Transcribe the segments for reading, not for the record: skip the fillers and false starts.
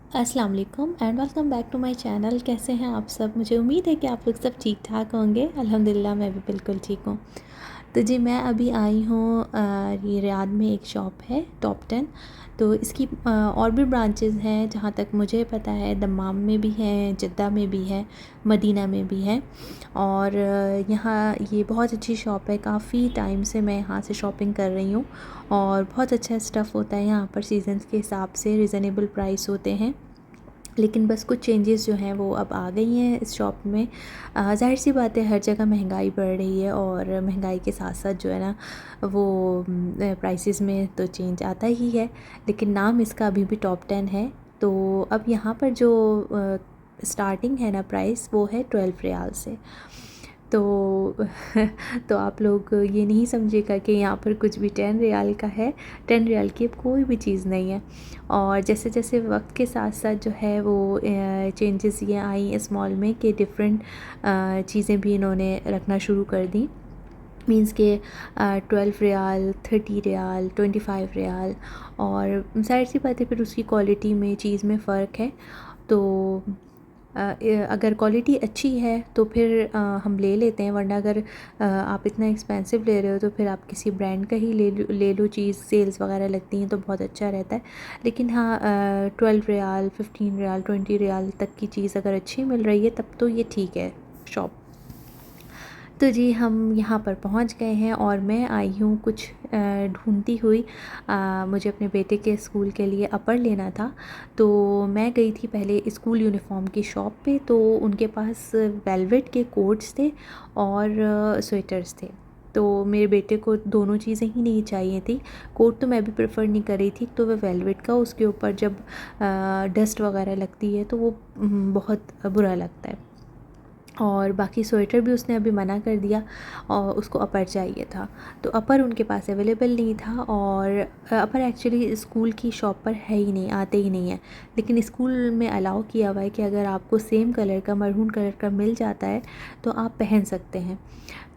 अस्सलाम वालेकुम and welcome back to my channel. कैसे हैं आप सब? मुझे उम्मीद है कि आप लोग सब ठीक ठाक होंगे। अल्हम्दुलिल्लाह मैं भी बिल्कुल ठीक हूँ। तो जी मैं अभी आई हूँ ये रियाद में एक शॉप है टॉप 10। तो इसकी और भी ब्रांचेस हैं जहाँ तक मुझे पता है। दम्माम में भी है, जद्दा में भी है, मदीना में भी है। और यहाँ ये बहुत अच्छी शॉप है। काफ़ी टाइम से मैं यहाँ से शॉपिंग कर रही हूँ और बहुत अच्छा स्टफ़ होता है यहाँ पर। सीज़न्स के हिसाब से रिज़नेबल प्राइस होते हैं। लेकिन बस कुछ चेंजेस जो हैं वो अब आ गई हैं इस शॉप में। ज़ाहिर सी बात है, हर जगह महंगाई बढ़ रही है और महंगाई के साथ साथ जो है ना वो प्राइसेस में तो चेंज आता ही है। लेकिन नाम इसका अभी भी टॉप 10 है। तो अब यहाँ पर जो स्टार्टिंग है ना प्राइस, वो है 12 रियाल से। तो तो आप लोग ये नहीं समझिएगा कि यहाँ पर कुछ भी 10 रियाल का है। 10 रियाल की अब कोई भी चीज़ नहीं है। और जैसे जैसे वक्त के साथ साथ जो है वो चेंजेस ये आई इस मॉल में कि डिफरेंट चीज़ें भी इन्होंने रखना शुरू कर दी। मीन्स के 12 रियाल, 30 रियाल, 25 रियाल। और ज़ाहिर सी बात है फिर उसकी क्वालिटी में, चीज़ में फ़र्क है। तो अगर क्वालिटी अच्छी है तो फिर हम ले लेते हैं, वरना अगर आप इतना एक्सपेंसिव ले रहे हो तो फिर आप किसी ब्रांड का ही ले लो चीज़। सेल्स वगैरह लगती हैं तो बहुत अच्छा रहता है। लेकिन हाँ, 12 रियाल, 15 रियाल, 20 रियाल तक की चीज़ अगर अच्छी मिल रही है तब तो ये ठीक है शॉप। तो जी हम यहाँ पर पहुँच गए हैं और मैं आई हूँ कुछ ढूंढती हुई। मुझे अपने बेटे के स्कूल के लिए अपर लेना था। तो मैं गई थी पहले स्कूल यूनिफ़ॉर्म की शॉप पे। तो उनके पास वेलवेट के कोट्स थे और स्वेटर्स थे। तो मेरे बेटे को दोनों चीज़ें ही नहीं चाहिए थी। कोट तो मैं भी प्रेफर नहीं कर रही थी। तो वह वेलवेट का, उसके ऊपर जब डस्ट वगैरह लगती है तो वो बहुत बुरा लगता है। और बाकी स्वेटर भी उसने अभी मना कर दिया और उसको अपर चाहिए था। तो अपर उनके पास अवेलेबल नहीं था। और अपर एक्चुअली स्कूल की शॉप पर है ही नहीं, आते ही नहीं है। लेकिन स्कूल में अलाउ किया हुआ है कि अगर आपको सेम कलर का, मरून कलर का मिल जाता है तो आप पहन सकते हैं।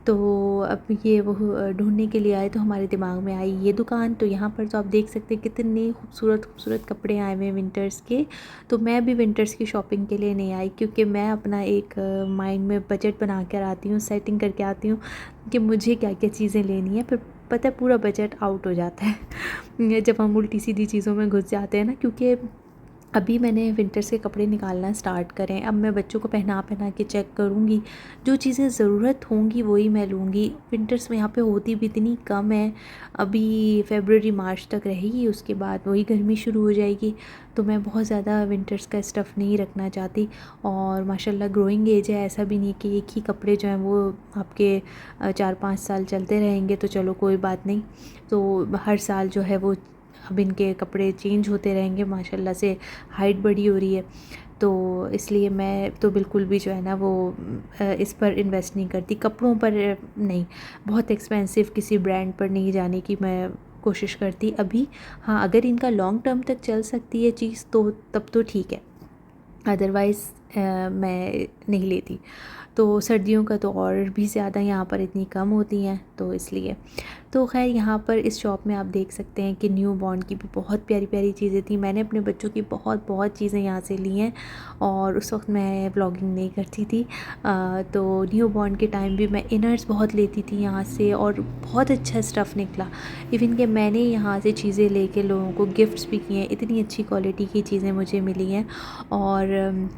तो अब ये वो ढूँढने के लिए आए तो हमारे दिमाग में आई ये दुकान। तो यहाँ पर तो आप देख सकते हैं कितने खूबसूरत खूबसूरत कपड़े आए हुए हैं विंटर्स के। तो मैं भी विंटर्स की शॉपिंग के लिए नहीं आई, क्योंकि मैं अपना एक माइंड में बजट बना कर आती हूँ, सेटिंग करके आती हूँ कि मुझे क्या क्या चीज़ें लेनी है। फिर पता है पूरा बजट आउट हो जाता है जब हम उल्टी सीधी चीज़ों में घुस जाते हैं ना। क्योंकि अभी मैंने विंटर्स के कपड़े निकालना स्टार्ट करें। अब मैं बच्चों को पहना पहना के चेक करूँगी, जो चीज़ें ज़रूरत होंगी वही मैं लूँगी। विंटर्स में यहाँ पे होती भी इतनी कम है। अभी फरवरी मार्च तक रहेगी, उसके बाद वही गर्मी शुरू हो जाएगी। तो मैं बहुत ज़्यादा विंटर्स का स्टफ़ नहीं रखना चाहती। और माशाल्लाह ग्रोइंग एज है, ऐसा भी नहीं कि एक ही कपड़े जो हैं वो आपके 4-5 साल चलते रहेंगे। तो चलो कोई बात नहीं। तो हर साल जो है वो अब इनके कपड़े चेंज होते रहेंगे। माशाल्लाह से हाइट बड़ी हो रही है। तो इसलिए मैं तो बिल्कुल भी जो है ना वो इस पर इन्वेस्ट नहीं करती, कपड़ों पर नहीं। बहुत एक्सपेंसिव किसी ब्रांड पर नहीं जाने की मैं कोशिश करती अभी। हाँ, अगर इनका लॉन्ग टर्म तक चल सकती है चीज़ तो तब तो ठीक है, अदरवाइज़ मैं नहीं लेती। तो सर्दियों का तो और भी ज़्यादा यहाँ पर इतनी कम होती हैं, तो इसलिए। तो ख़ैर यहाँ पर इस शॉप में आप देख सकते हैं कि न्यू बॉर्न की भी बहुत प्यारी प्यारी चीज़ें थी। मैंने अपने बच्चों की बहुत बहुत चीज़ें यहाँ से ली हैं। और उस वक्त मैं व्लॉगिंग नहीं करती थी। तो न्यू बॉर्न के टाइम भी मैं इनर्स बहुत लेती थी यहाँ से और बहुत अच्छा स्टफ़ निकला। इवन कि मैंने यहाँ से चीज़ें लेके लोगों को गिफ्ट्स भी किए हैं। इतनी अच्छी क्वालिटी की चीज़ें मुझे मिली हैं। और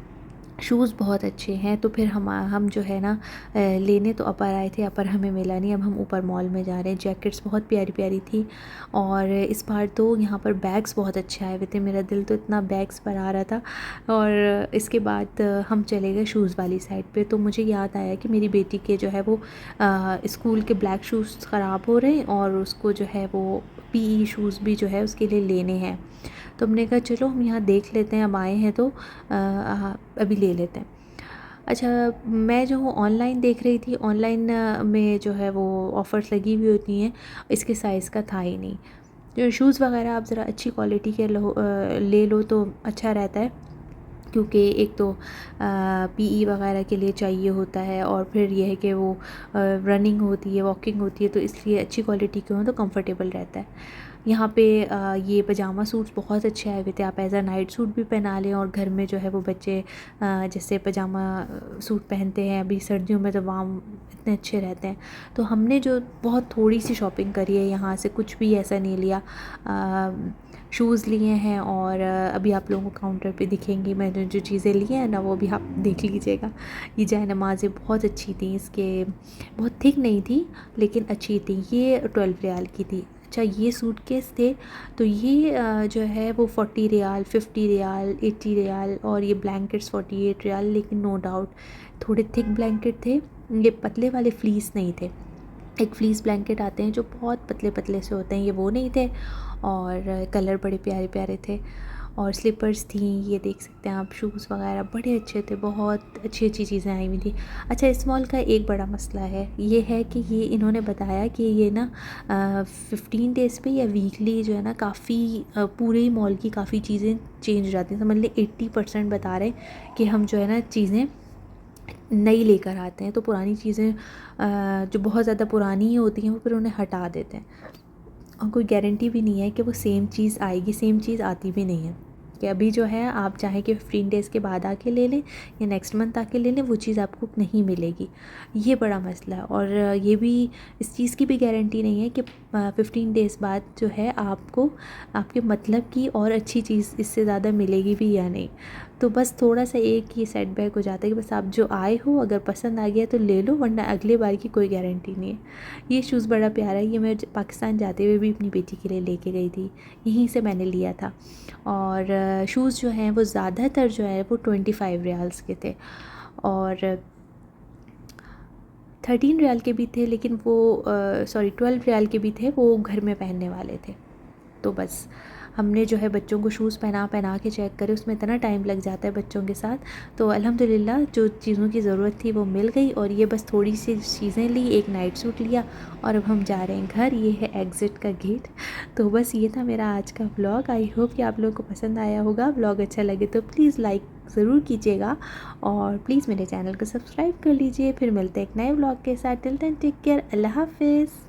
शूज़ बहुत अच्छे हैं। तो फिर हम जो है ना लेने तो अपर आए थे, अपर हमें मिला नहीं। अब हम ऊपर मॉल में जा रहे हैं। जैकेट्स बहुत प्यारी प्यारी थी। और इस बार तो यहाँ पर बैग्स बहुत अच्छे आए हुए थे। मेरा दिल तो इतना बैग्स पर आ रहा था। और इसके बाद हम चले गए शूज़ वाली साइड पे। तो मुझे याद आया कि मेरी बेटी के जो है वो स्कूल के ब्लैक शूज़ ख़राब हो रहे हैं और उसको जो है वो पीई शूज़ भी जो है उसके लिए लेने हैं। तो हमने कहा चलो हम यहाँ देख लेते हैं, अब आए हैं तो अभी ले लेते हैं। अच्छा, मैं जो हूँ ऑनलाइन देख रही थी। ऑनलाइन में जो है वो ऑफ़र्स लगी हुई होती हैं, इसके साइज़ का था ही नहीं। जो शूज़ वगैरह आप ज़रा अच्छी क्वालिटी के ले लो तो अच्छा रहता है। क्योंकि एक तो पीई वगैरह के लिए चाहिए होता है, और फिर यह है कि वो रनिंग होती है, वॉकिंग होती है, तो इसलिए अच्छी क्वालिटी के हों तो कंफर्टेबल रहता है। यहाँ पे ये पजामा सूट्स बहुत अच्छे आए हुए थे, आप एज़ अ नाइट सूट भी पहना लें, और घर में जो है वो बच्चे जैसे पजामा सूट पहनते हैं अभी सर्दियों में तो वार्म इतने अच्छे रहते हैं। तो हमने जो बहुत थोड़ी सी शॉपिंग करी है यहाँ से, कुछ भी ऐसा नहीं लिया। शूज़ लिए हैं, और अभी आप लोगों को काउंटर पे दिखेंगी मैंने जो चीज़ें ली हैं ना, वो भी आप देख लीजिएगा। ये जाए नमाज़ें बहुत अच्छी थी, इसके बहुत थिक नहीं थी लेकिन अच्छी थी। ये 12 रियाल की थी। अच्छा, ये सूटकेस थे, तो ये जो है वो 40 रियाल, 50 रियाल, 80 रियाल, और ये ब्लैंकेट्स 48 रियाल। लेकिन नो डाउट थोड़े थिक ब्लैंकेट थे, ये पतले वाले फ्लीस नहीं थे। एक फ्लीस ब्लैंकेट आते हैं जो बहुत पतले पतले से होते हैं, ये वो नहीं थे, और कलर बड़े प्यारे प्यारे थे, और स्लीपर्स थी, ये देख सकते हैं आप। शूज़ वगैरह बड़े अच्छे थे, बहुत अच्छी अच्छी चीज़ें आई हुई थी। अच्छा, इस मॉल का एक बड़ा मसला है, ये है कि ये इन्होंने बताया कि ये ना 15 डेज़ पे या वीकली जो है ना काफ़ी पूरे ही मॉल की काफ़ी चीज़ें चेंज हो जाती हैं। समझ लें 80% बता रहे हैं कि हम जो है ना चीज़ें नई लेकर आते हैं, तो पुरानी चीज़ें जो बहुत ज़्यादा पुरानी होती हैं वो फिर उन्हें हटा देते हैं, और कोई गारंटी भी नहीं है कि वो सेम चीज़ आएगी, सेम चीज़ आती भी नहीं है। कि अभी जो है आप चाहे कि 15 डेज़ के बाद आके ले लें या नेक्स्ट मंथ आके ले लें, वो चीज़ आपको नहीं मिलेगी। ये बड़ा मसला है, और ये भी इस चीज़ की भी गारंटी नहीं है कि 15 डेज़ बाद जो है आपको आपके मतलब की और अच्छी चीज़ इससे ज़्यादा मिलेगी भी या नहीं। तो बस थोड़ा सा एक ये सेटबैक हो जाता है कि बस आप जो आए हो अगर पसंद आ गया तो ले लो, वरना अगले बार की कोई गारंटी नहीं है। ये शूज़ बड़ा प्यारा है, ये मैं पाकिस्तान जाते हुए भी अपनी बेटी के लिए लेके गई थी, यहीं से मैंने लिया था। और शूज़ जो हैं वो ज़्यादातर जो है वो 25 रियाल्स के थे, और 13 रियाल के भी थे, लेकिन वो सॉरी 12 रियाल के भी थे, वो घर में पहनने वाले थे। तो बस हमने जो है बच्चों को शूज़ पहना पहना के चेक करे, उसमें इतना टाइम लग जाता है बच्चों के साथ। तो अल्हम्दुलिल्लाह जो चीज़ों की ज़रूरत थी वो मिल गई, और ये बस थोड़ी सी चीज़ें ली, एक नाइट सूट लिया, और अब हम जा रहे हैं घर। ये है एग्ज़िट का गेट। तो बस ये था मेरा आज का व्लॉग। आई होप कि आप लोगों को पसंद आया होगा। व्लॉग अच्छा लगे तो प्लीज़ लाइक ज़रूर कीजिएगा, और प्लीज़ मेरे चैनल को सब्सक्राइब कर लीजिए। फिर मिलते हैं एक नए व्लॉग के साथ। टिल देन टेक केयर, अल्लाह हाफ़िज़।